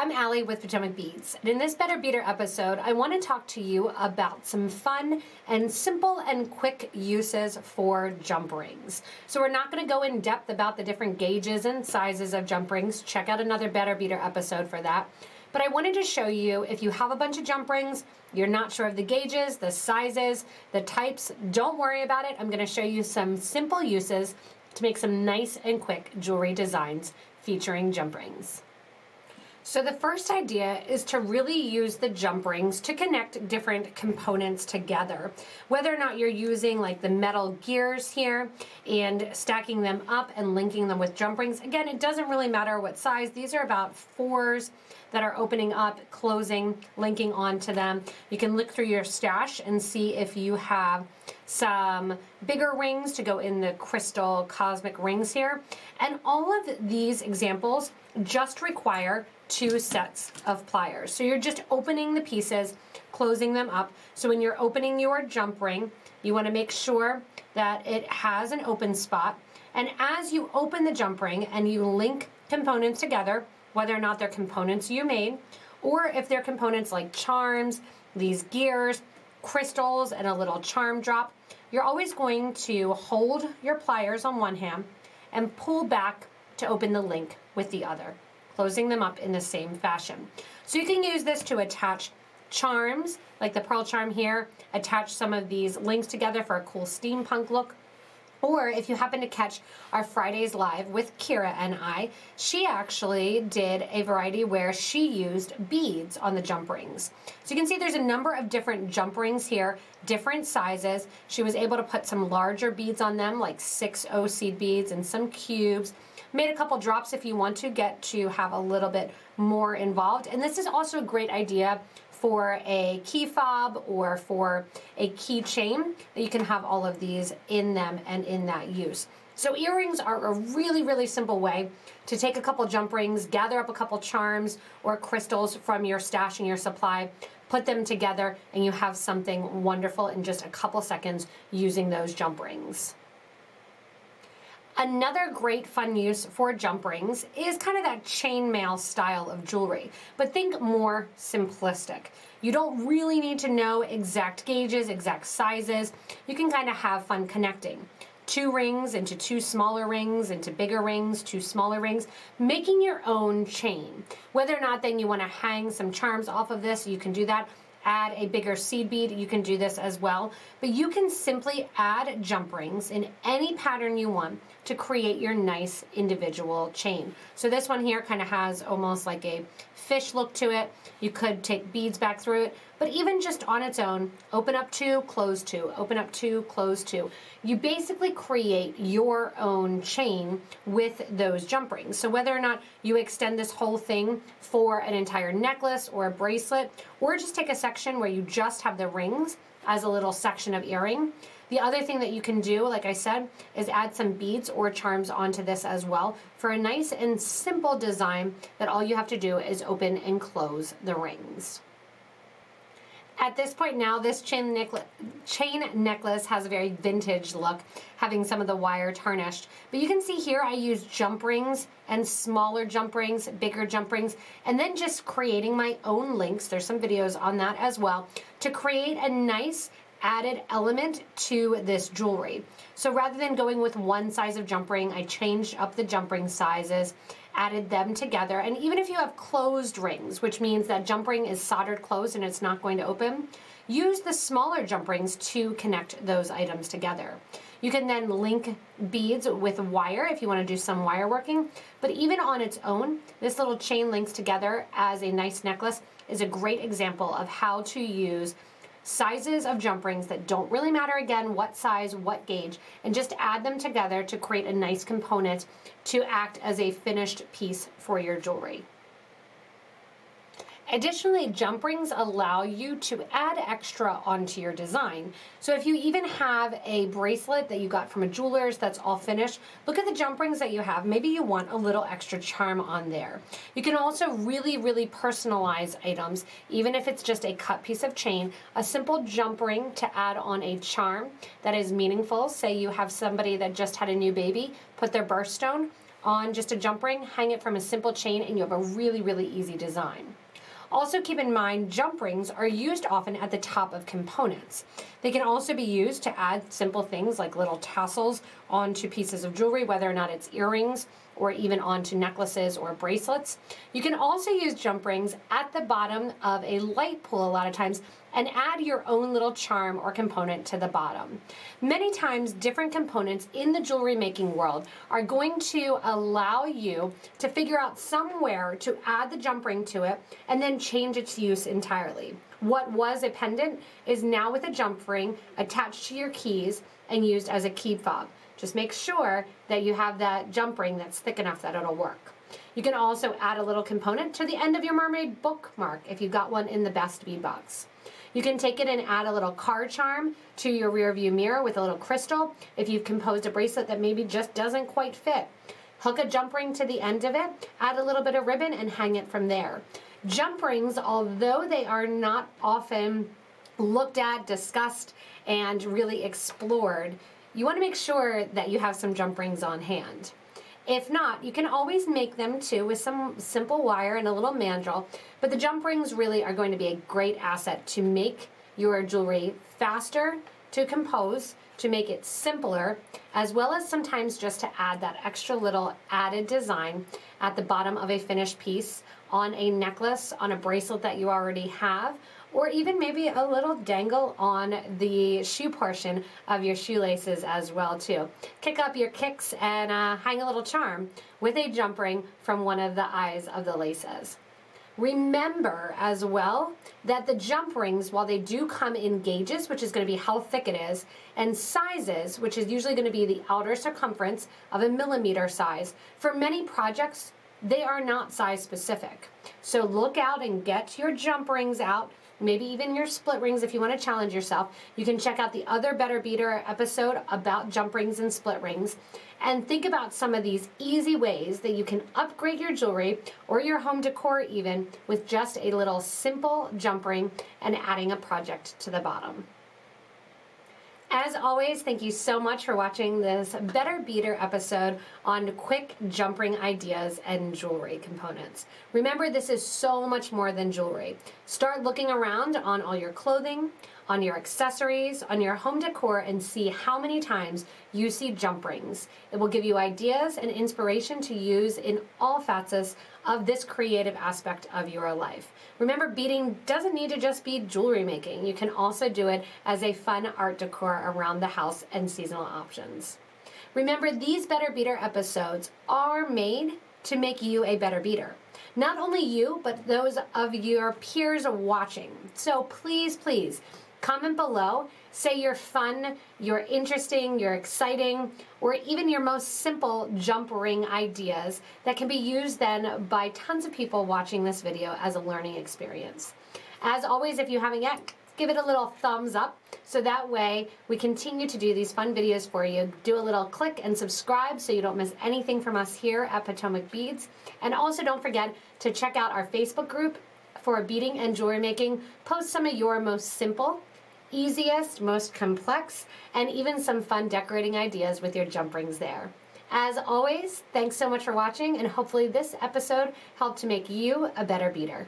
I'm Allie with Potomac Beads, and in this Better Beader episode, I want to talk to you about some fun and simple and quick uses for jump rings. So we're not going to go in depth about the different gauges and sizes of jump rings. Check out another Better Beader episode for that. But I wanted to show you, if you have a bunch of jump rings, you're not sure of the gauges, the sizes, the types, don't worry about it. I'm going to show you some simple uses to make some nice and quick jewelry designs featuring jump rings. So the first idea is to really use the jump rings to connect different components together. Whether or not you're using like the metal gears here and stacking them up and linking them with jump rings, again, it doesn't really matter what size. These are about 4s that are opening up, closing, linking onto them. You can look through your stash and see if you have some bigger rings to go in the crystal cosmic rings here. And all of these examples just require 2 sets of pliers. So you're just opening the pieces, closing them up. So when you're opening your jump ring, you want to make sure that it has an open spot. And as you open the jump ring and you link components together, whether or not they're components you made, or if they're components like charms, these gears, crystals, and a little charm drop, you're always going to hold your pliers on one hand and pull back to open the link with the other, closing them up in the same fashion. So you can use this to attach charms, like the pearl charm here, attach some of these links together for a cool steampunk look. Or if you happen to catch our Fridays Live with Kira and I, she actually did a variety where she used beads on the jump rings. So you can see there's a number of different jump rings here, different sizes. She was able to put some larger beads on them, like 6 seed beads and some cubes. Made a couple drops if you want to get to have a little bit more involved. And this is also a great idea for a key fob or for a keychain that you can have all of these in them and in that use. So earrings are a really, really simple way to take a couple jump rings, gather up a couple charms or crystals from your stash and your supply, put them together, and you have something wonderful in just a couple seconds using those jump rings. Another great fun use for jump rings is kind of that chainmail style of jewelry, but think more simplistic. You don't really need to know exact gauges, exact sizes. You can kind of have fun connecting 2 rings into 2 smaller rings, into bigger rings, 2 smaller rings, making your own chain. Whether or not then you want to hang some charms off of this, you can do that. Add a bigger seed bead, you can do this as well. But you can simply add jump rings in any pattern you want to create your nice individual chain. So this one here kind of has almost like a fish look to it. You could take beads back through it, but even just on its own, open up 2, close 2, open up 2, close 2. You basically create your own chain with those jump rings. So whether or not you extend this whole thing for an entire necklace or a bracelet, or just take a section where you just have the rings as a little section of earring. The other thing that you can do, like I said, is add some beads or charms onto this as well for a nice and simple design that all you have to do is open and close the rings. At this point now, this chain necklace has a very vintage look, having some of the wire tarnished. But you can see here I use jump rings and smaller jump rings, bigger jump rings, and then just creating my own links. There's some videos on that as well, to create a nice added element to this jewelry. So rather than going with one size of jump ring, I changed up the jump ring sizes, added them together. And even if you have closed rings, which means that jump ring is soldered closed and it's not going to open, use the smaller jump rings to connect those items together. You can then link beads with wire if you want to do some wire working, but even on its own, this little chain links together as a nice necklace is a great example of how to use sizes of jump rings that don't really matter, again, what size, what gauge, and just add them together to create a nice component to act as a finished piece for your jewelry. Additionally, jump rings allow you to add extra onto your design. So if you even have a bracelet that you got from a jeweler's that's all finished, look at the jump rings that you have. Maybe you want a little extra charm on there. You can also really, really personalize items, even if it's just a cut piece of chain, a simple jump ring to add on a charm that is meaningful. Say you have somebody that just had a new baby, put their birthstone on just a jump ring, hang it from a simple chain, and you have a really, really easy design. Also keep in mind, jump rings are used often at the top of components. They can also be used to add simple things like little tassels onto pieces of jewelry, whether or not it's earrings or even onto necklaces or bracelets. You can also use jump rings at the bottom of a light pool a lot of times and add your own little charm or component to the bottom. Many times, different components in the jewelry making world are going to allow you to figure out somewhere to add the jump ring to it and then change its use entirely. What was a pendant is now with a jump ring attached to your keys and used as a key fob. Just make sure that you have that jump ring that's thick enough that it'll work. You can also add a little component to the end of your mermaid bookmark if you've got one in the best bead box. You can take it and add a little car charm to your rear view mirror with a little crystal if you've composed a bracelet that maybe just doesn't quite fit. Hook a jump ring to the end of it, add a little bit of ribbon, and hang it from there. Jump rings, although they are not often looked at, discussed, and really explored, you want to make sure that you have some jump rings on hand. If not, you can always make them too with some simple wire and a little mandrel, but the jump rings really are going to be a great asset to make your jewelry faster to compose, to make it simpler, as well as sometimes just to add that extra little added design at the bottom of a finished piece, on a necklace, on a bracelet that you already have, or even maybe a little dangle on the shoe portion of your shoelaces as well too. Kick up your kicks and hang a little charm with a jump ring from one of the eyes of the laces. Remember as well that the jump rings, while they do come in gauges, which is going to be how thick it is, and sizes, which is usually going to be the outer circumference of a millimeter size, for many projects, they are not size specific. So look out and get your jump rings out, maybe even your split rings if you want to challenge yourself. You can check out the other Better Beader episode about jump rings and split rings, and think about some of these easy ways that you can upgrade your jewelry or your home decor even with just a little simple jump ring and adding a project to the bottom. As always, thank you so much for watching this Better Beader episode on quick jump ring ideas and jewelry components. Remember, this is so much more than jewelry. Start looking around on all your clothing, on your accessories, on your home decor, and see how many times you see jump rings. It will give you ideas and inspiration to use in all facets of this creative aspect of your life. Remember, beading doesn't need to just be jewelry making. You can also do it as a fun art decor around the house and seasonal options. Remember, these Better Beader episodes are made to make you a better beader. Not only you, but those of your peers watching. So please, please, comment below, say you're fun, you're interesting, you're exciting, or even your most simple jump ring ideas that can be used then by tons of people watching this video as a learning experience. As always, if you haven't yet, give it a little thumbs up so that way we continue to do these fun videos for you. Do a little click and subscribe so you don't miss anything from us here at Potomac Beads. And also don't forget to check out our Facebook group for beading and jewelry making. Post some of your most simple, easiest, most complex, and even some fun decorating ideas with your jump rings there. As always, thanks so much for watching, and hopefully this episode helped to make you a better beader.